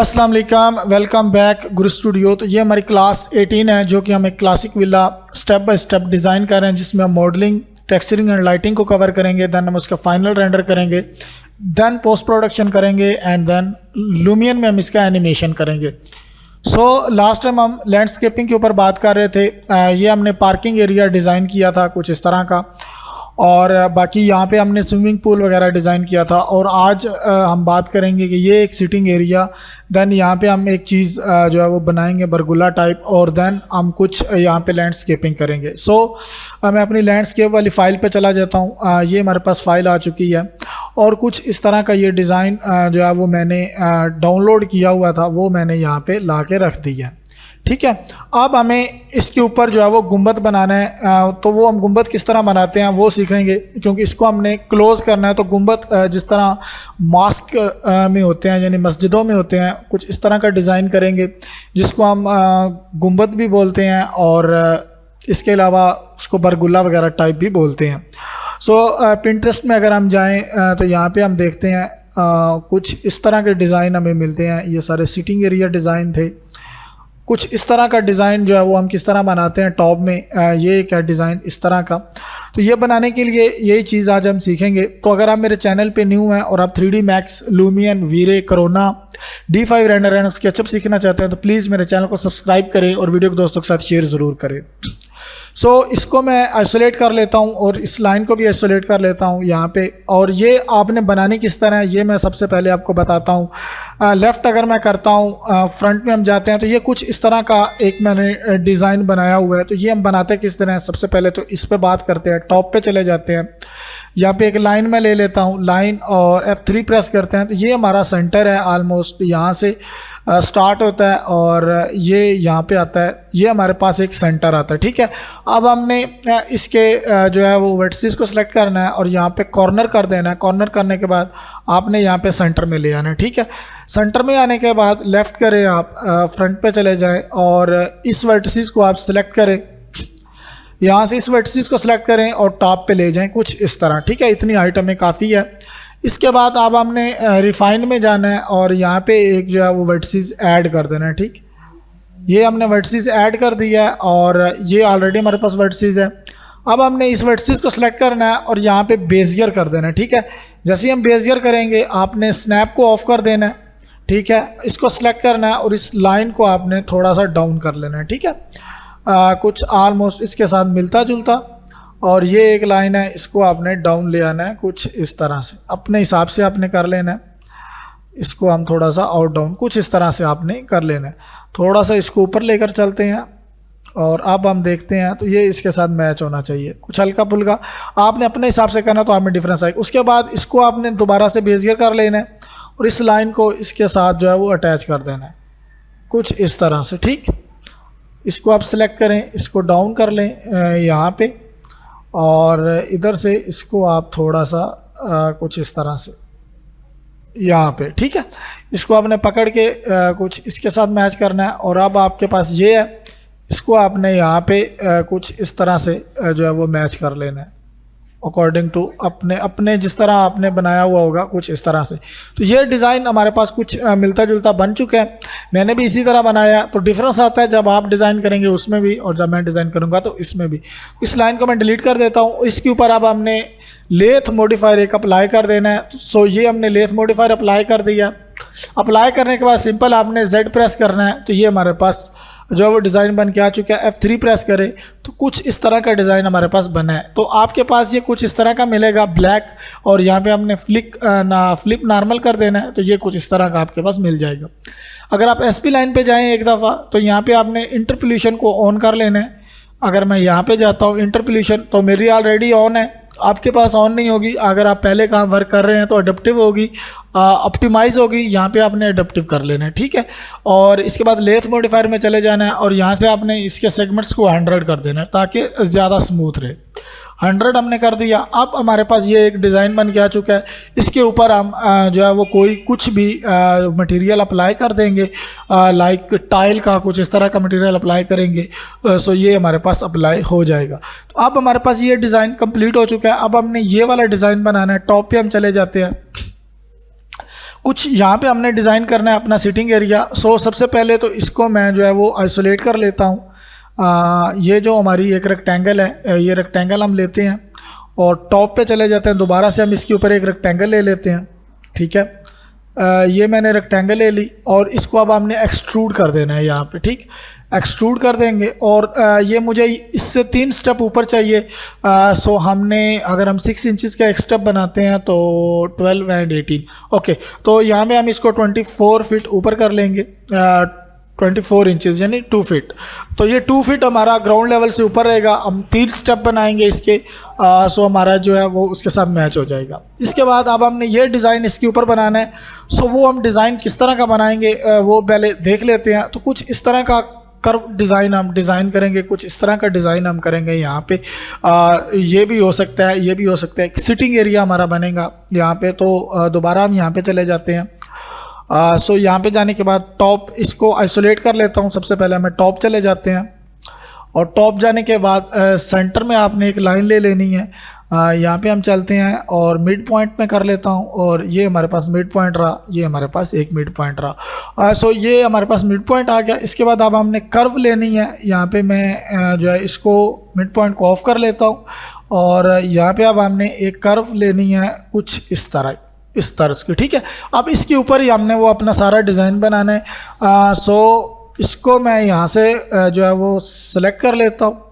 अस्सलाम वालेकुम, welcome back गुरु studio. तो ये हमारी क्लास 18 है जो कि हम एक classic villa step by step design कर रहे हैं, जिसमें हम मॉडलिंग, टेक्सचरिंग एंड लाइटिंग को कवर करेंगे। देन हम उसका फाइनल रेंडर करेंगे, देन पोस्ट प्रोडक्शन करेंगे एंड देन लूमियन में हम इसका एनिमेशन करेंगे। लास्ट टाइम हम लैंडस्केपिंग के ऊपर बात कर रहे थे। ये हमने पार्किंग एरिया डिज़ाइन किया था कुछ इस तरह का, और बाकी यहाँ पे हमने स्विमिंग पूल वगैरह डिज़ाइन किया था। और आज हम बात करेंगे कि ये एक सिटिंग एरिया, देन यहाँ पे हम एक चीज़ जो है वो बनाएंगे बरगुला टाइप, और देन हम कुछ यहाँ पे लैंडस्केपिंग करेंगे। मैं अपनी लैंडस्केप वाली फ़ाइल पे चला जाता हूँ। ये हमारे पास फ़ाइल आ चुकी है, और कुछ इस तरह का ये डिज़ाइन जो है वो मैंने डाउनलोड किया हुआ था, वो मैंने यहाँ पे ला के रख दिया है। ठीक है, अब हमें इसके ऊपर जो है वो गुंबद बनाना है। तो वो हम गुंबद किस तरह बनाते हैं वो सीखेंगे, क्योंकि इसको हमने क्लोज़ करना है। तो गुंबद जिस तरह मॉस्क में होते हैं, यानी मस्जिदों में होते हैं, कुछ इस तरह का डिज़ाइन करेंगे, जिसको हम गुंबद भी बोलते हैं, और इसके अलावा उसको बरगुला वगैरह टाइप भी बोलते हैं। पिंटरेस्ट में अगर हम जाएँ तो यहाँ पर हम देखते हैं कुछ इस तरह के डिज़ाइन हमें मिलते हैं। ये सारे सिटिंग एरिया डिज़ाइन थे। कुछ इस तरह का डिज़ाइन जो है वो हम किस तरह बनाते हैं टॉप में, ये एक है डिज़ाइन इस तरह का। तो ये बनाने के लिए यही चीज़ आज हम सीखेंगे। तो अगर आप मेरे चैनल पे न्यू हैं और आप 3D Max, Lumion, Vray, Corona, D5 render and SketchUp सीखना चाहते हैं तो प्लीज़ मेरे चैनल को सब्सक्राइब करें और वीडियो को दोस्तों के साथ शेयर ज़रूर करें। इसको मैं आइसोलेट कर लेता हूँ, और इस लाइन को भी आइसोलेट कर लेता हूँ यहाँ पे। और ये आपने बनानी किस तरह है ये मैं सबसे पहले आपको बताता हूँ। लेफ़्ट अगर मैं करता हूँ, फ्रंट में हम जाते हैं, तो ये कुछ इस तरह का एक मैंने डिज़ाइन बनाया हुआ है। तो ये हम बनाते किस तरह है, सबसे पहले तो इस पर बात करते हैं। टॉप पे चले जाते हैं, यहाँ पे एक लाइन मैं ले लेता हूँ, लाइन, और F3 प्रेस करते हैं। तो ये हमारा सेंटर है, आलमोस्ट यहाँ से स्टार्ट होता है और ये यहाँ पे आता है। ये हमारे पास एक सेंटर आता है। ठीक है, अब हमने इसके जो है वो वर्टिसेस को सिलेक्ट करना है और यहाँ पे कॉर्नर कर देना है। कॉर्नर करने के बाद आपने यहाँ पे सेंटर में ले आना है। ठीक है, सेंटर में आने के बाद लेफ़्ट करें आप, फ्रंट पे चले जाएं और इस वर्टिसेस को आप सिलेक्ट करें। यहाँ से इस वर्टिसेस को सिलेक्ट करें और टॉप पे ले जाएं कुछ इस तरह। ठीक है, इतनी हाइट हमें काफ़ी है। इसके बाद अब हमने रिफाइन में जाना है और यहाँ पे एक जो है वो वर्टिसेस ऐड कर देना है। ठीक, ये हमने वर्टिसेस ऐड कर दिया है और ये ऑलरेडी हमारे पास वर्टिसेस है। अब हमने इस वर्टिसेस को सिलेक्ट करना है और यहाँ पे बेजियर कर देना है। ठीक है, जैसे ही हम बेजियर करेंगे आपने स्नैप को ऑफ कर देना है। ठीक है, इसको सिलेक्ट करना है और इस लाइन को आपने थोड़ा सा डाउन कर लेना है। ठीक है, कुछ ऑलमोस्ट इसके साथ मिलता जुलता, और ये एक लाइन है, इसको आपने डाउन ले आना है कुछ इस तरह से, अपने हिसाब से आपने कर लेना है। इसको हम थोड़ा सा आउट डाउन कुछ इस तरह से आपने कर लेना है। थोड़ा सा इसको ऊपर लेकर चलते हैं और अब हम देखते हैं तो ये इसके साथ मैच होना चाहिए, कुछ हल्का फुल्का आपने अपने हिसाब से करना तो आप में डिफरेंस आएगा। उसके बाद इसको आपने दोबारा से बेजियर कर लेना है और इस लाइन को इसके साथ जो है वो अटैच कर देना है कुछ इस तरह से। ठीक, इसको आप सिलेक्ट करें, इसको डाउन कर लें यहाँ पे, और इधर से इसको आप थोड़ा सा कुछ इस तरह से यहाँ पे। ठीक है, इसको आपने पकड़ के कुछ इसके साथ मैच करना है। और अब आपके पास ये है, इसको आपने यहाँ पे कुछ इस तरह से जो है वो मैच कर लेना है अकॉर्डिंग टू अपने जिस तरह आपने बनाया हुआ होगा कुछ इस तरह से। तो ये डिज़ाइन हमारे पास कुछ मिलता जुलता बन चुका है। मैंने भी इसी तरह बनाया, तो डिफरेंस आता है जब आप डिज़ाइन करेंगे उसमें भी और जब मैं डिज़ाइन करूँगा तो इसमें भी। इस लाइन को मैं डिलीट कर देता हूँ। इसके ऊपर अब हमने लेथ मॉडिफायर एक अप्लाई कर देना है। ये हमने लेथ मॉडिफायर अप्लाई कर दिया। अप्लाई करने के बाद सिंपल आपने Z प्रेस करना है, तो ये हमारे पास जो है वो डिज़ाइन बन के आ चुका है। F3 प्रेस करें तो कुछ इस तरह का डिज़ाइन हमारे पास बना है। तो आपके पास ये कुछ इस तरह का मिलेगा ब्लैक, और यहाँ पे हमने फ्लिप नॉर्मल कर देना है, तो ये कुछ इस तरह का आपके पास मिल जाएगा। अगर आप SP लाइन पे जाएं एक दफ़ा तो यहाँ पे आपने इंटरपोलेशन को ऑन कर लेना है। अगर मैं यहाँ पे जाता हूँ इंटरपोलेशन, तो मेरी ऑलरेडी ऑन है, आपके पास ऑन नहीं होगी। अगर आप पहले कहाँ वर्क कर रहे हैं तो अडेप्टिव होगी, ऑप्टिमाइज़ होगी, यहाँ पे आपने अडेप्टिव कर लेना है। ठीक है, और इसके बाद लेथ मॉडिफायर में चले जाना है और यहाँ से आपने इसके सेगमेंट्स को 100 कर देना है ताकि ज़्यादा स्मूथ रहे। 100 हमने कर दिया। अब हमारे पास ये एक डिज़ाइन बन के आ चुका है। इसके ऊपर हम जो है वो कुछ भी मटेरियल अप्लाई कर देंगे, लाइक टाइल का कुछ इस तरह का मटेरियल अप्लाई करेंगे। ये हमारे पास अप्लाई हो जाएगा। तो अब हमारे पास ये डिज़ाइन कंप्लीट हो चुका है। अब हमने ये वाला डिज़ाइन बनाना है। टॉप पे हम चले जाते हैं। कुछ यहाँ पे हमने डिज़ाइन करना है अपना सिटिंग एरिया। सो सबसे पहले तो इसको मैं जो है वो आइसोलेट कर लेता हूँ। ये जो हमारी एक रेक्टेंगल है, ये रेक्टेंगल हम लेते हैं और टॉप पे चले जाते हैं। दोबारा से हम इसके ऊपर एक रेक्टेंगल ले लेते हैं, ठीक है। ये मैंने रेक्टेंगल ले ली और इसको अब हमने एक्सट्रूड कर देना है यहाँ पे, ठीक। एक्सट्रूड कर देंगे और ये मुझे इससे 3 स्टेप ऊपर चाहिए। सो हमने अगर हम 6 इंचज़ का एक स्टेप बनाते हैं तो 12 एंड 18, ओके। तो यहाँ में हम इसको 24 फीट ऊपर कर लेंगे, 24 इंचज़ यानी 2 फीट। तो ये 2 फीट हमारा ग्राउंड लेवल से ऊपर रहेगा। हम 3 स्टेप बनाएंगे इसके, सो हमारा जो है वो उसके साथ मैच हो जाएगा। इसके बाद अब हमने ये डिज़ाइन इसके ऊपर बनाना है। सो वो हम डिज़ाइन किस तरह का बनाएंगे वो पहले देख लेते हैं। तो कुछ इस तरह का कर्व डिज़ाइन हम डिज़ाइन करेंगे, कुछ इस तरह का डिज़ाइन हम करेंगे यहाँ पे। ये भी हो सकता है, ये भी हो सकता है। सिटिंग एरिया हमारा बनेगा यहाँ पे। तो दोबारा हम यहाँ पे चले जाते हैं। सो यहाँ पे जाने के बाद टॉप इसको आइसोलेट कर लेता हूँ। सबसे पहले हमें टॉप चले जाते हैं और टॉप जाने के बाद सेंटर में आपने एक लाइन ले लेनी है। यहाँ पे हम चलते हैं और मिड पॉइंट में कर लेता हूँ और ये हमारे पास मिड पॉइंट रहा, ये हमारे पास एक मिड पॉइंट रहा। सो ये हमारे पास मिड पॉइंट आ गया। इसके बाद अब हमने कर्व लेनी है। यहाँ पे मैं जो है इसको मिड पॉइंट को ऑफ कर लेता हूँ और यहाँ पे अब हमने एक कर्व लेनी है कुछ इस तरह की, ठीक है। अब इसके ऊपर ही हमने वो अपना सारा डिज़ाइन बनाना है। सो इसको मैं यहाँ से जो है वो सेलेक्ट कर लेता हूँ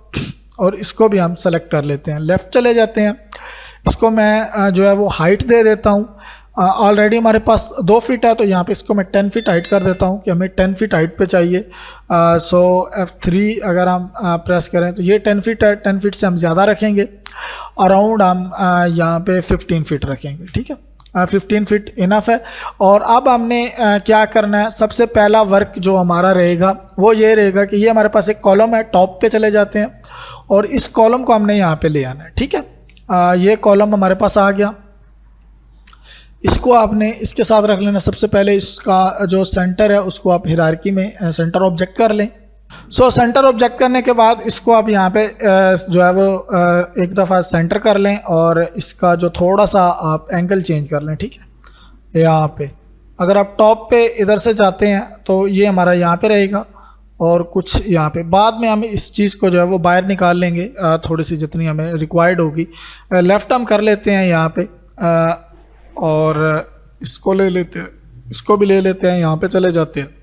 और इसको भी हम सेलेक्ट कर लेते हैं। लेफ़्ट चले जाते हैं। इसको मैं जो है वो हाइट दे देता हूँ। ऑलरेडी हमारे पास 2 फीट है तो यहाँ पे इसको मैं 10 फीट हाइट कर देता हूँ कि हमें 10 फीट हाइट पे चाहिए। सो F3 अगर हम प्रेस करें तो ये 10 फीट है। 10 फीट से हम ज़्यादा रखेंगे, अराउंड हम यहाँ पे 15 फीट रखेंगे, ठीक है। 15 फीट इनफ है। और अब हमने क्या करना है, सबसे पहला वर्क जो हमारा रहेगा वो ये रहेगा कि ये हमारे पास एक कॉलम है। टॉप पे चले जाते हैं और इस कॉलम को हमने यहाँ पे ले आना है, ठीक है। ये कॉलम हमारे पास आ गया। इसको आपने इसके साथ रख लेना। सबसे पहले इसका जो सेंटर है उसको आप हिरार्की में सेंटर ऑब्जेक्ट कर लें। सो सेंटर ऑब्जेक्ट करने के बाद इसको आप यहाँ पे जो है वो एक दफ़ा सेंटर कर लें और इसका जो थोड़ा सा आप एंगल चेंज कर लें, ठीक है। यहाँ पे अगर आप टॉप पे इधर से जाते हैं तो ये हमारा यहाँ पे रहेगा और कुछ यहाँ पे। बाद में हम इस चीज़ को जो है वो बाहर निकाल लेंगे थोड़ी सी जितनी हमें रिक्वायर्ड होगी। लेफ़्ट हम कर लेते हैं यहाँ पे और इसको ले लेते हैं, इसको भी ले लेते हैं। यहाँ पे चले जाते हैं।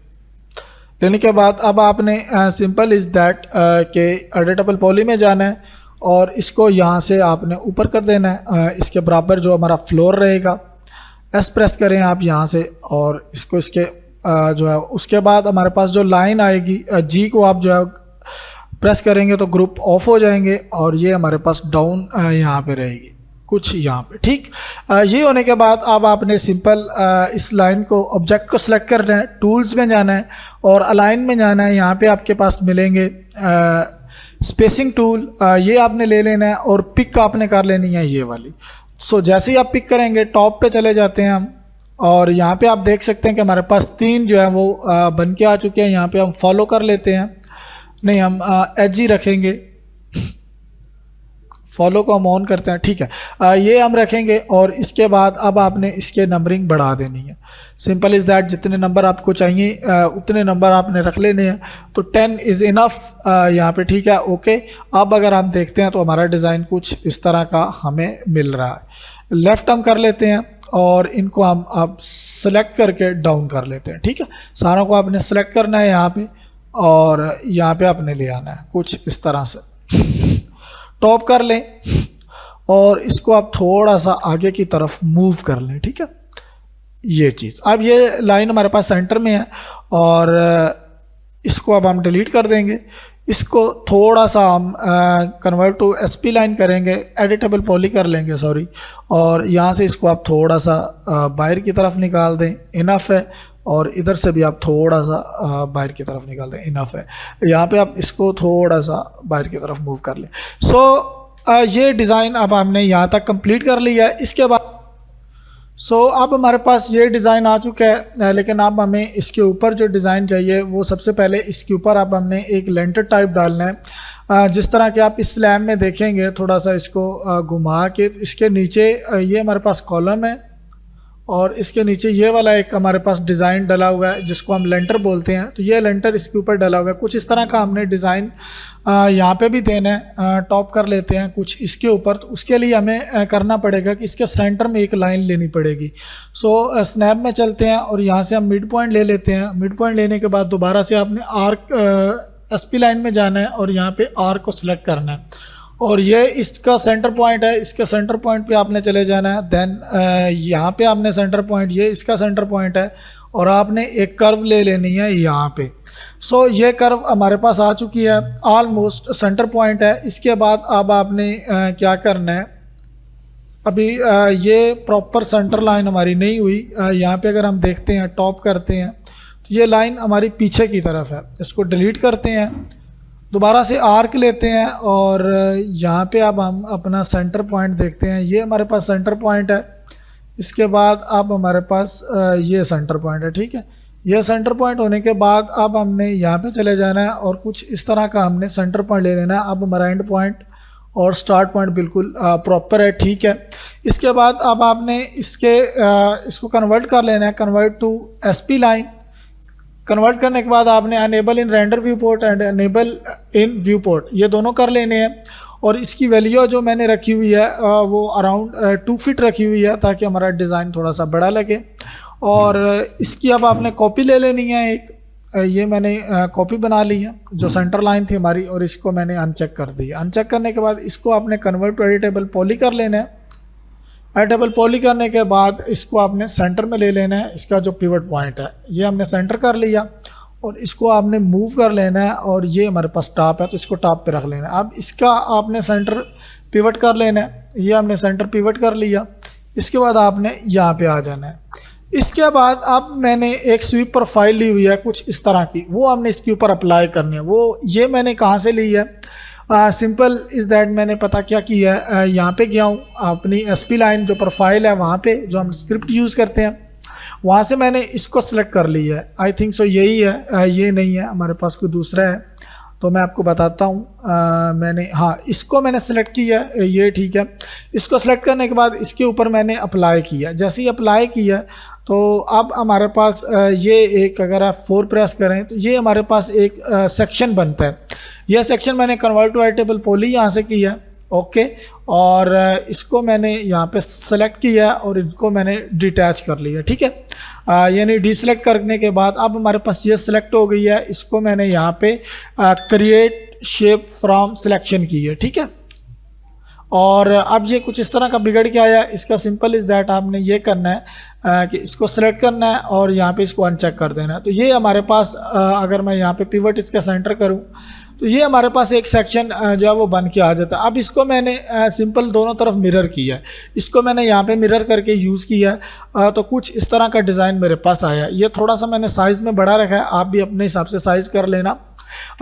लेने के बाद अब आपने सिंपल इज़ दैट के एडिटेबल पॉली में जाना है और इसको यहाँ से आपने ऊपर कर देना है। इसके बराबर जो हमारा फ्लोर रहेगा, एस प्रेस करें आप यहाँ से और इसको इसके जो है उसके बाद हमारे पास जो लाइन आएगी जी को आप जो है प्रेस करेंगे तो ग्रुप ऑफ हो जाएंगे और ये हमारे पास डाउन यहाँ पे रहेगी कुछ यहाँ पे, ठीक। ये होने के बाद अब आपने सिंपल इस लाइन को ऑब्जेक्ट को सिलेक्ट करना है, टूल्स में जाना है और अलाइन में जाना है। यहाँ पे आपके पास मिलेंगे स्पेसिंग टूल, ये आपने ले लेना है और पिक आपने कर लेनी है ये वाली। सो जैसे ही आप पिक करेंगे टॉप पे चले जाते हैं हम और यहाँ पे आप देख सकते हैं कि हमारे पास 3 जो है वो बन के आ चुके हैं। यहाँ पे हम फॉलो कर लेते हैं, नहीं हम एच ही रखेंगे, फॉलो को हम ऑन करते हैं, ठीक है। ये हम रखेंगे और इसके बाद अब आपने इसके नंबरिंग बढ़ा देनी है। सिंपल इज़ दैट, जितने नंबर आपको चाहिए उतने नंबर आपने रख लेने हैं। तो 10 इज़ इनफ यहाँ पे, ठीक है, ओके। अब अगर हम देखते हैं तो हमारा डिज़ाइन कुछ इस तरह का हमें मिल रहा है। लेफ़्ट हम कर लेते हैं और इनको हम अब सेलेक्ट करके डाउन कर लेते हैं, ठीक है। सारों को आपने सेलेक्ट करना है यहाँ पे और यहाँ पे आपने ले आना है कुछ इस तरह से। टॉप कर लें और इसको आप थोड़ा सा आगे की तरफ मूव कर लें, ठीक है। ये चीज़, अब ये लाइन हमारे पास सेंटर में है और इसको अब हम डिलीट कर देंगे। इसको थोड़ा सा हम कन्वर्ट टू एसपी लाइन करेंगे, एडिटेबल पॉली कर लेंगे सॉरी, और यहाँ से इसको आप थोड़ा सा बाहर की तरफ निकाल दें, इनफ है। और इधर से भी आप थोड़ा सा बाहर की तरफ निकाल दें, इनफ है। यहाँ पे आप इसको थोड़ा सा बाहर की तरफ मूव कर लें। सो ये डिज़ाइन अब हमने यहाँ तक कंप्लीट कर लिया है। इसके बाद अब हमारे पास ये डिज़ाइन आ चुका है, लेकिन अब हमें इसके ऊपर जो डिज़ाइन चाहिए वो सबसे पहले इसके ऊपर अब हमने एक लेंटर टाइप डालना है। जिस तरह के आप इस स्लैब में देखेंगे, थोड़ा सा इसको घुमा के इसके नीचे ये हमारे पास कॉलम है और इसके नीचे ये वाला एक हमारे पास डिज़ाइन डला हुआ है जिसको हम लेंटर बोलते हैं। तो ये लेंटर इसके ऊपर डला हुआ है। कुछ इस तरह का हमने डिज़ाइन यहाँ पे भी देना है, टॉप कर लेते हैं कुछ इसके ऊपर। तो उसके लिए हमें करना पड़ेगा कि इसके सेंटर में एक लाइन लेनी पड़ेगी। सो स्नैप में चलते हैं और यहाँ से हम मिड पॉइंट ले लेते हैं। मिड पॉइंट लेने के बाद दोबारा से आपने आर्क SP लाइन में जाना है और यहाँ पे आर्क को सिलेक्ट करना है और ये इसका सेंटर पॉइंट है। इसके सेंटर पॉइंट पे आपने चले जाना है। देन यहाँ पे आपने सेंटर पॉइंट, ये इसका सेंटर पॉइंट है और आपने एक कर्व ले लेनी है यहाँ पे। सो ये कर्व हमारे पास आ चुकी है, ऑलमोस्ट सेंटर पॉइंट है। इसके बाद अब आपने क्या करना है, अभी ये प्रॉपर सेंटर लाइन हमारी नहीं हुई। यहाँ पे अगर हम देखते हैं, टॉप करते हैं, तो ये लाइन हमारी पीछे की तरफ है। इसको डिलीट करते हैं, दोबारा से आर्क लेते हैं और यहाँ पे अब हम अपना सेंटर पॉइंट देखते हैं। ये हमारे पास सेंटर पॉइंट है। इसके बाद अब हमारे पास ये सेंटर पॉइंट है, ठीक है। ये सेंटर पॉइंट होने के बाद अब हमने यहाँ पे चले जाना है और कुछ इस तरह का हमने सेंटर पॉइंट ले लेना है। अब हमारा एंड पॉइंट और स्टार्ट पॉइंट बिल्कुल प्रॉपर है, ठीक है। इसके बाद अब आपने इसको कन्वर्ट कर लेना है, convert to SP line. Convert करने के बाद आपने enable in render view port and enable in view port, ये दोनों कर लेने हैं। और इसकी वैल्यू जो मैंने रखी हुई है वो अराउंड 2 फीट रखी हुई है ताकि हमारा डिज़ाइन थोड़ा सा बड़ा लगे। और इसकी अब आपने कॉपी ले लेनी है एक, ये मैंने कॉपी बना ली है जो सेंटर लाइन थी हमारी, और इसको मैंने अनचेक कर दी। अनचेक करने के बाद इसको आपने कन्वर्ट टू एडिटेबल पॉली कर लेना है। एडिटेबल पॉली करने के बाद इसको आपने सेंटर में ले लेना है। इसका जो पिवट पॉइंट है ये हमने सेंटर कर लिया और इसको आपने मूव कर लेना है और ये हमारे पास टॉप है तो इसको टॉप पे रख लेना है। अब इसका आपने सेंटर पिवट कर लेना है, ये हमने सेंटर पिवट कर लिया। इसके बाद आपने यहाँ पे आ जाना है। इसके बाद अब मैंने एक स्वीप प्रोफाइल ली हुई है कुछ इस तरह की, वो हमने इसके ऊपर अप्लाई करनी है। वो ये मैंने कहाँ से ली है, सिंपल इज़ दैट मैंने पता क्या किया है, यहाँ पे गया हूँ अपनी SP लाइन जो प्रोफाइल है वहाँ पे जो हम स्क्रिप्ट यूज़ करते हैं वहाँ से मैंने इसको सिलेक्ट कर लिया है। आई थिंक सो यही है, ये नहीं है, हमारे पास कोई दूसरा है तो मैं आपको बताता हूँ। मैंने इसको मैंने सेलेक्ट किया है, ये ठीक है। इसको सेलेक्ट करने के बाद इसके ऊपर मैंने अप्लाई किया। जैसे ही अप्लाई किया तो अब हमारे पास ये एक, अगर आप 4 प्रेस करें तो ये हमारे पास एक सेक्शन बनता है। यह सेक्शन मैंने कन्वर्ट टू एडिटेबल पॉली यहाँ से किया, ओके। और इसको मैंने यहाँ पे सेलेक्ट किया और इनको मैंने डिटैच कर लिया, ठीक है। यानी डीसेलेक्ट करने के बाद अब हमारे पास ये सिलेक्ट हो गई है। इसको मैंने यहाँ पे क्रिएट शेप फ्रॉम सिलेक्शन की है, ठीक है। और अब ये कुछ इस तरह का बिगड़ के आया। इसका सिंपल इज़ दैट आपने ये करना है कि इसको सेलेक्ट करना है और यहाँ पे इसको अनचेक कर देना है। तो ये हमारे पास अगर मैं यहाँ पे पिवट इसका सेंटर करूँ तो ये हमारे पास एक सेक्शन जो है वो बन के आ जाता है। अब इसको मैंने सिंपल दोनों तरफ मिरर किया है। इसको मैंने यहाँ पे मिरर करके यूज़ किया है तो कुछ इस तरह का डिज़ाइन मेरे पास आया। ये थोड़ा सा मैंने साइज़ में बड़ा रखा है, आप भी अपने हिसाब से साइज़ कर लेना।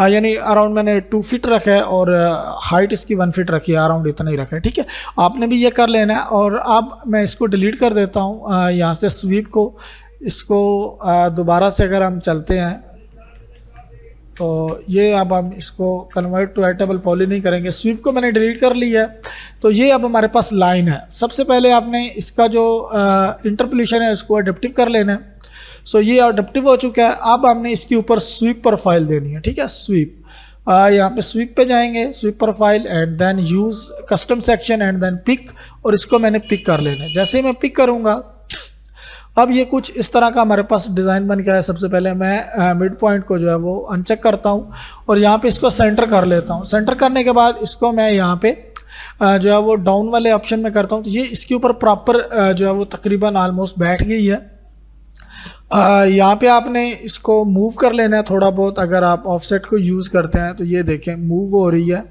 यानी अराउंड मैंने 2 फीट रखा है और हाइट इसकी 1 फीट रखी है, अराउंड इतना ही रखा है, ठीक है। आपने भी ये कर लेना है। और अब मैं इसको डिलीट कर देता हूँ यहाँ से स्वीप को। इसको दोबारा से अगर हम चलते हैं तो ये अब हम इसको कन्वर्ट टू एडिटेबल पॉली नहीं करेंगे, स्वीप को मैंने डिलीट कर लिया है। तो ये अब हमारे पास लाइन है। सबसे पहले आपने इसका जो इंटरपोलेशन है उसको एडेप्टिव कर लेना है। सो ये एडेप्टिव हो चुका है। अब हमने इसके ऊपर स्वीप प्रोफाइल देनी है, ठीक है। स्वीप यहाँ पे स्वीप पे जाएंगे, sweep profile and then use custom section and then pick, और इसको मैंने पिक कर लेना है। जैसे ही मैं पिक करूँगा अब ये कुछ इस तरह का हमारे पास डिज़ाइन बन गया है। सबसे पहले मैं मिड पॉइंट को जो है वो अनचेक करता हूँ और यहाँ पे इसको सेंटर कर लेता हूँ। सेंटर करने के बाद इसको मैं यहाँ पे जो है वो डाउन वाले ऑप्शन में करता हूँ तो ये इसके ऊपर प्रॉपर जो है वो तकरीबन ऑलमोस्ट बैठ गई है। यहाँ पे आपने इसको मूव कर लेना है थोड़ा बहुत। अगर आप ऑफसेट को यूज़ करते हैं तो ये देखें मूव हो रही है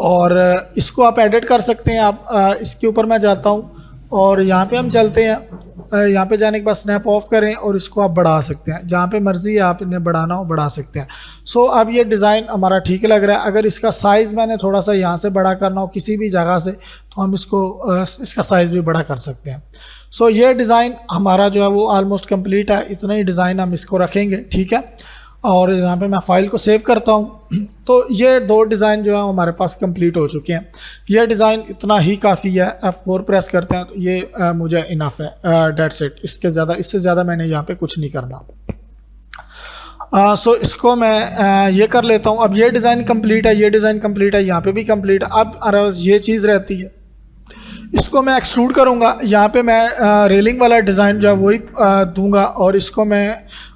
और इसको आप एडिट कर सकते हैं। आप इसके ऊपर मैं जाता हूँ और यहाँ पे हम चलते हैं। यहाँ पे जाने के बाद स्नैप ऑफ करें और इसको आप बढ़ा सकते हैं, जहाँ पे मर्ज़ी है आप इन्हें बढ़ाना हो बढ़ा सकते हैं। सो अब ये डिज़ाइन हमारा ठीक लग रहा है। अगर इसका साइज़ मैंने थोड़ा सा यहाँ से बड़ा करना हो किसी भी जगह से तो हम इसका साइज़ भी बड़ा कर सकते हैं। सो ये डिज़ाइन हमारा जो है वो ऑलमोस्ट कंप्लीट है। इतना ही डिज़ाइन हम इसको रखेंगे, ठीक है। और यहाँ पे मैं फ़ाइल को सेव करता हूँ। तो ये दो डिज़ाइन जो है हमारे पास कंप्लीट हो चुके हैं। ये डिज़ाइन इतना ही काफ़ी है। F4 प्रेस करते हैं तो ये मुझे इनफ है, डेट्स इट। इससे ज़्यादा मैंने यहाँ पे कुछ नहीं करना। सो इसको मैं ये कर लेता हूँ। अब ये डिज़ाइन कंप्लीट है, ये डिज़ाइन कंप्लीट है, यहाँ पे भी कंप्लीट है। अब ये चीज़ रहती है, इसको मैं एक्सट्रूड करूँगा। यहाँ पे मैं रेलिंग वाला डिज़ाइन जो है वही दूंगा और इसको मैं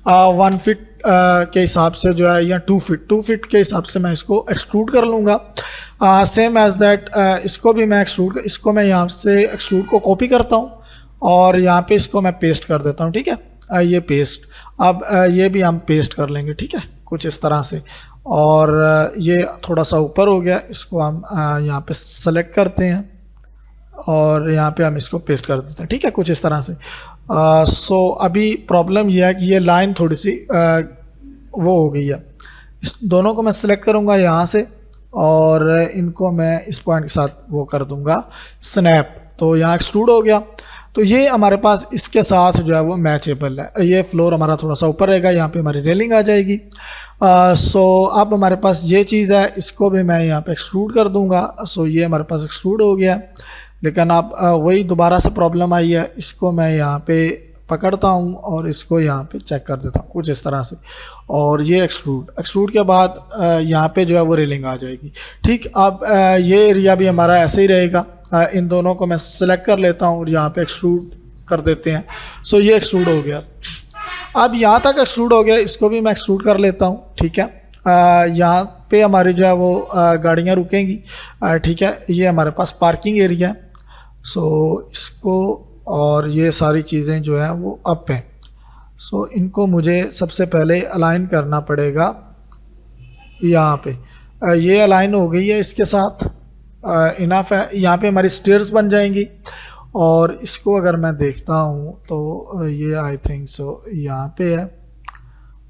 1 फीट के हिसाब से जो है, या 2 फीट के हिसाब से मैं इसको एक्सट्रूड कर लूँगा। सेम एज़ दैट इसको भी मैं इसको मैं यहाँ से एक्सट्रूड को कॉपी करता हूँ और यहाँ पे इसको मैं पेस्ट कर देता हूँ। ठीक है, ये पेस्ट। अब ये भी हम पेस्ट कर लेंगे, ठीक है, कुछ इस तरह से। और ये थोड़ा सा ऊपर हो गया, इसको हम यहाँ पे सेलेक्ट करते हैं और यहाँ पे हम इसको पेस्ट कर देते हैं, ठीक है, कुछ इस तरह से। सो अभी प्रॉब्लम यह है कि ये लाइन थोड़ी सी वो हो गई है। इस दोनों को मैं सेलेक्ट करूँगा यहाँ से और इनको मैं इस पॉइंट के साथ वो कर दूँगा स्नैप, तो यहाँ एक्सट्रूड हो गया। तो ये हमारे पास इसके साथ जो है वो मैचेबल है। ये फ्लोर हमारा थोड़ा सा ऊपर रहेगा, यहाँ पे हमारी रेलिंग आ जाएगी। सो अब हमारे पास ये चीज़ है, इसको भी मैं यहाँ पे एक्सट्रूड कर दूँगा। सो ये हमारे पास एक्सट्रूड हो गया, लेकिन अब वही दोबारा से प्रॉब्लम आई है। इसको मैं यहाँ पे पकड़ता हूँ और इसको यहाँ पे चेक कर देता हूँ कुछ इस तरह से, और ये एक्सट्रूड के बाद यहाँ पे जो है वो रेलिंग आ जाएगी। ठीक, अब ये एरिया भी हमारा ऐसे ही रहेगा। इन दोनों को मैं सेलेक्ट कर लेता हूँ और यहाँ पे एक्सट्रूड कर देते हैं। सो ये एक्सट्रूड हो गया। अब यहाँ तक एक्सट्रूड हो गया, इसको भी मैं एक्सट्रूड कर लेता हूँ। ठीक है, यहाँ पे हमारी जो है वो गाड़ियाँ रुकेंगी। ठीक है, ये हमारे पास पार्किंग एरिया है। सो इसको और ये सारी चीज़ें जो हैं वो अप हैं। सो इनको मुझे सबसे पहले अलाइन करना पड़ेगा यहाँ पे। ये अलाइन हो गई है इसके साथ, इनफ है। यहाँ पे हमारी स्टेयर्स बन जाएंगी और इसको अगर मैं देखता हूँ तो ये आई थिंक सो यहाँ पे है।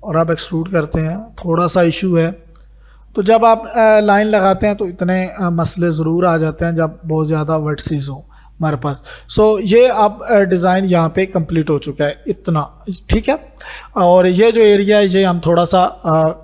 और अब एक्सट्रूड करते हैं, थोड़ा सा इशू है। तो जब आप लाइन लगाते हैं तो इतने मसले ज़रूर आ जाते हैं जब बहुत ज़्यादा वर्टिसेस हो हमारे पास। सो ये अब डिज़ाइन यहाँ पे कंप्लीट हो चुका है इतना, ठीक है। और ये जो एरिया है ये हम थोड़ा सा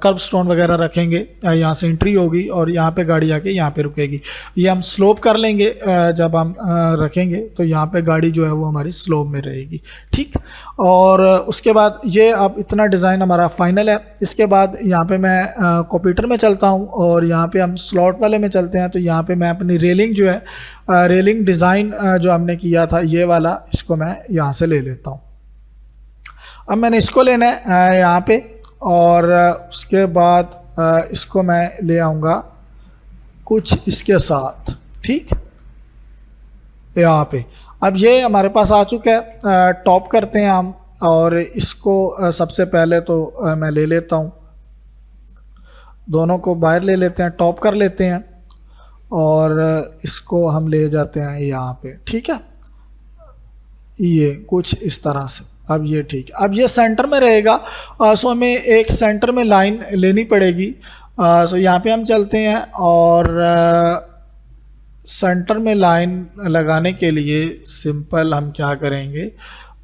कर्ब स्टोन वगैरह रखेंगे, यहाँ से एंट्री होगी और यहाँ पे गाड़ी आके यहाँ पे रुकेगी। ये हम स्लोप कर लेंगे, जब हम रखेंगे तो यहाँ पे गाड़ी जो है वो हमारी स्लोप में रहेगी, ठीक। और उसके बाद ये अब इतना डिज़ाइन हमारा फाइनल है। इसके बाद यहाँ पे मैं कंप्यूटर में चलता हूँ और यहाँ पे हम स्लॉट वाले में चलते हैं। तो यहाँ पे मैं अपनी रेलिंग जो है, रेलिंग डिज़ाइन जो हमने किया था ये वाला, इसको मैं यहाँ से ले लेता हूँ। अब मैंने इसको लेना है यहाँ पे, और उसके बाद इसको मैं ले आऊँगा कुछ इसके साथ, ठीक, यहाँ पे। अब ये हमारे पास आ चुका है। टॉप करते हैं हम, और इसको सबसे पहले तो मैं ले लेता हूँ, दोनों को बाहर ले लेते हैं, टॉप कर लेते हैं और इसको हम ले जाते हैं यहाँ पे, ठीक है, ये कुछ इस तरह से। अब ये ठीक है, अब ये सेंटर में रहेगा। सो हमें एक सेंटर में लाइन लेनी पड़ेगी। सो यहाँ पे हम चलते हैं और सेंटर में लाइन लगाने के लिए सिंपल हम क्या करेंगे,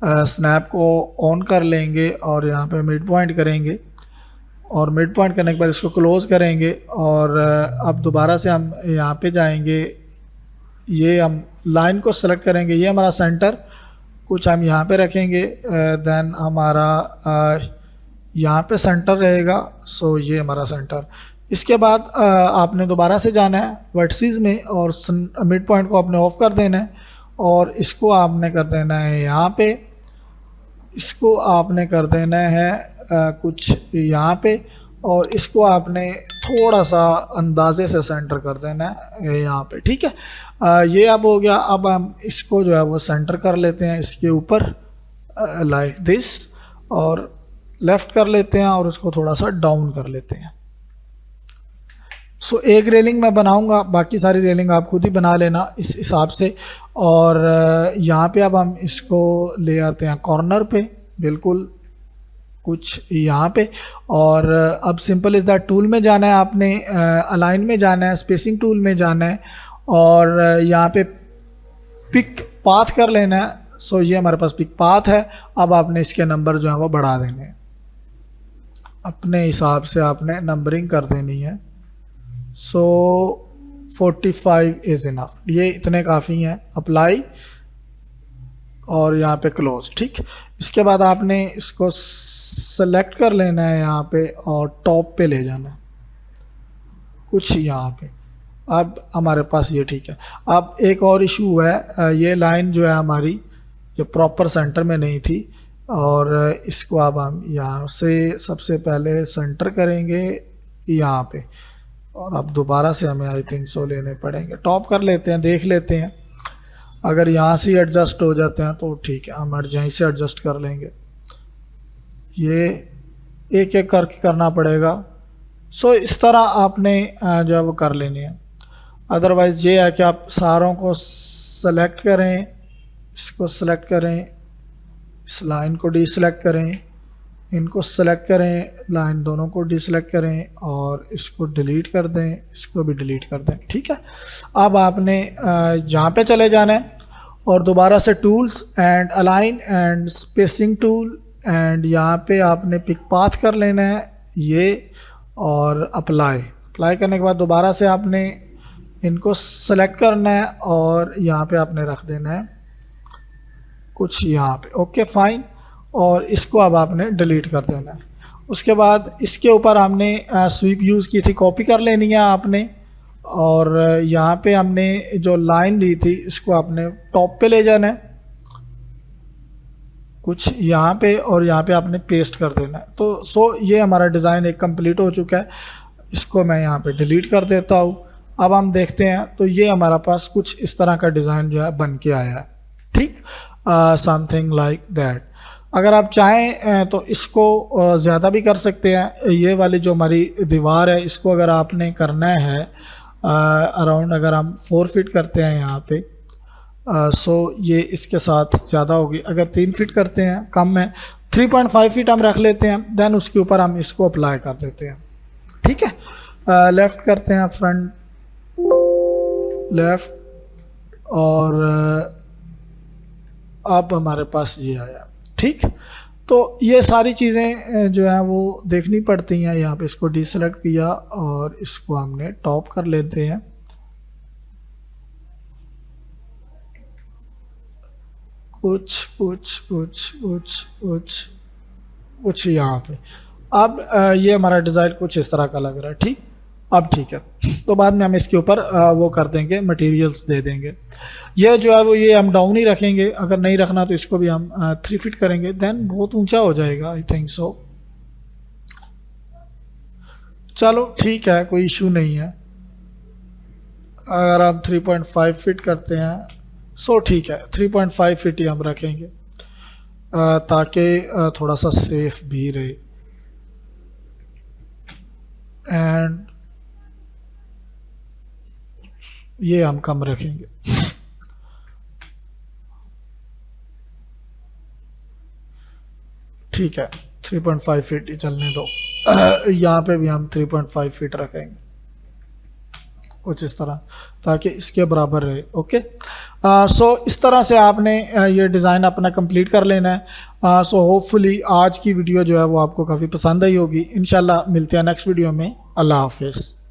स्नैप को ऑन कर लेंगे और यहाँ पे मिड पॉइंट करेंगे, और मिड पॉइंट करने के बाद इसको क्लोज़ करेंगे। और अब दोबारा से हम यहाँ पे जाएंगे, ये हम लाइन को सेलेक्ट करेंगे, ये हमारा सेंटर कुछ हम यहाँ पे रखेंगे। देन हमारा यहाँ पे सेंटर रहेगा। सो ये हमारा सेंटर। इसके बाद आपने दोबारा से जाना है वर्टिसेस में और मिड पॉइंट को आपने ऑफ कर देना है, और इसको आपने कर देना है यहाँ पे, इसको आपने कर देना है कुछ यहाँ पे, और इसको आपने थोड़ा सा अंदाजे से सेंटर कर देना है यहाँ पे, ठीक है। ये अब हो गया। अब हम इसको जो है वो सेंटर कर लेते हैं इसके ऊपर, लाइक दिस, और लेफ़्ट कर लेते हैं और उसको थोड़ा सा डाउन कर लेते हैं। सो एक रेलिंग मैं बनाऊंगा, बाकी सारी रेलिंग आप खुद ही बना लेना इस हिसाब से। और यहाँ पे अब हम इसको ले आते हैं कॉर्नर पे, बिल्कुल कुछ यहाँ पे। और अब सिंपल इज़ दैट टूल में जाना है आपने, अलाइन में जाना है, स्पेसिंग टूल में जाना है, और यहाँ पे पिक पाथ कर लेना है। सो ये हमारे पास पिक पाथ है। अब आपने इसके नंबर जो है वो बढ़ा देंगे। अपने हिसाब से आपने नंबरिंग कर देनी है। सो 45 इज़ इनफ, ये इतने काफ़ी हैं। अप्लाई और यहाँ पे क्लोज। ठीक, इसके बाद आपने इसको सेलेक्ट कर लेना है यहाँ पे और टॉप पे ले जाना है कुछ यहाँ पे। अब हमारे पास ये ठीक है। अब एक और इशू है, ये लाइन जो है हमारी ये प्रॉपर सेंटर में नहीं थी और इसको अब हम यहाँ से सबसे पहले सेंटर करेंगे यहाँ पे और अब दोबारा से हमें आई थिंक सो लेने पड़ेंगे। टॉप कर लेते हैं, देख लेते हैं, अगर यहाँ से एडजस्ट हो जाते हैं तो ठीक है, हम यहीं से एडजस्ट कर लेंगे। ये एक एक करके करना पड़ेगा। सो इस तरह आपने जो है वो कर लेनी है। अदरवाइज़ ये है कि आप सारों को सेलेक्ट करें, इसको सेलेक्ट करें, इस लाइन को डीसेलेक्ट करें, इनको सेलेक्ट करें, लाइन दोनों को डीसेलेक्ट करें और इसको डिलीट कर दें, इसको भी डिलीट कर दें। ठीक है, अब आपने जहाँ पे चले जाना है और दोबारा से tools and align and spacing tool and यहाँ पे आपने पिक पाथ कर लेना है ये और अप्लाई करने के बाद दोबारा से आपने इनको सेलेक्ट करना है और यहाँ पे आपने रख देना है कुछ यहाँ पे। ओके फाइन, और इसको अब आपने डिलीट कर देना है। उसके बाद इसके ऊपर हमने स्वीप यूज़ की थी, कॉपी कर लेनी है आपने और यहाँ पे हमने जो लाइन ली थी इसको आपने टॉप पे ले जाना है कुछ यहाँ पे और यहाँ पे आपने पेस्ट कर देना है। तो सो ये हमारा डिज़ाइन एक कंप्लीट हो चुका है। इसको मैं यहाँ पे डिलीट कर देता हूँ। अब हम देखते हैं तो ये हमारा पास कुछ इस तरह का डिज़ाइन जो है बन के आया है। ठीक, समथिंग लाइक दैट। अगर आप चाहें तो इसको ज़्यादा भी कर सकते हैं। ये वाली जो हमारी दीवार है इसको अगर आपने करना है अराउंड, अगर हम 4 फीट करते हैं यहाँ पे सो ये इसके साथ ज़्यादा होगी। अगर 3 फीट करते हैं कम है, 3.5 फीट हम रख लेते हैं, देन उसके ऊपर हम इसको अप्लाई कर देते हैं। ठीक है, लेफ़्ट करते हैं, फ्रंट लेफ़्ट और अब हमारे पास ये आया। ठीक, तो ये सारी चीज़ें जो हैं वो देखनी पड़ती हैं। यहाँ पे इसको डीसेलेक्ट किया और इसको हमने टॉप कर लेते हैं। कुछ यहाँ पे। अब ये हमारा डिज़ाइन कुछ इस तरह का लग रहा है। ठीक, अब ठीक है, तो बाद में हम इसके ऊपर वो कर देंगे, मटेरियल्स दे देंगे। ये जो है वो ये हम डाउन ही रखेंगे, अगर नहीं रखना तो इसको भी हम 3 फीट करेंगे, देन बहुत ऊंचा हो जाएगा आई थिंक सो। चलो ठीक है, कोई इशू नहीं है। अगर हम 3.5 फीट करते हैं सो ठीक है, 3.5 फीट ही हम रखेंगे ताकि थोड़ा सा सेफ भी रहे। एंड ये हम कम रखेंगे। ठीक है, 3.5 फीट ही चलने दो। यहाँ पे भी हम 3.5 फीट रखेंगे कुछ इस तरह, ताकि इसके बराबर रहे। ओके, सो इस तरह से आपने ये डिज़ाइन अपना कंप्लीट कर लेना है। सो होपफुली आज की वीडियो जो है वो आपको काफ़ी पसंद आई होगी। इंशाल्लाह मिलते हैं नेक्स्ट वीडियो में। अल्लाह हाफिज़।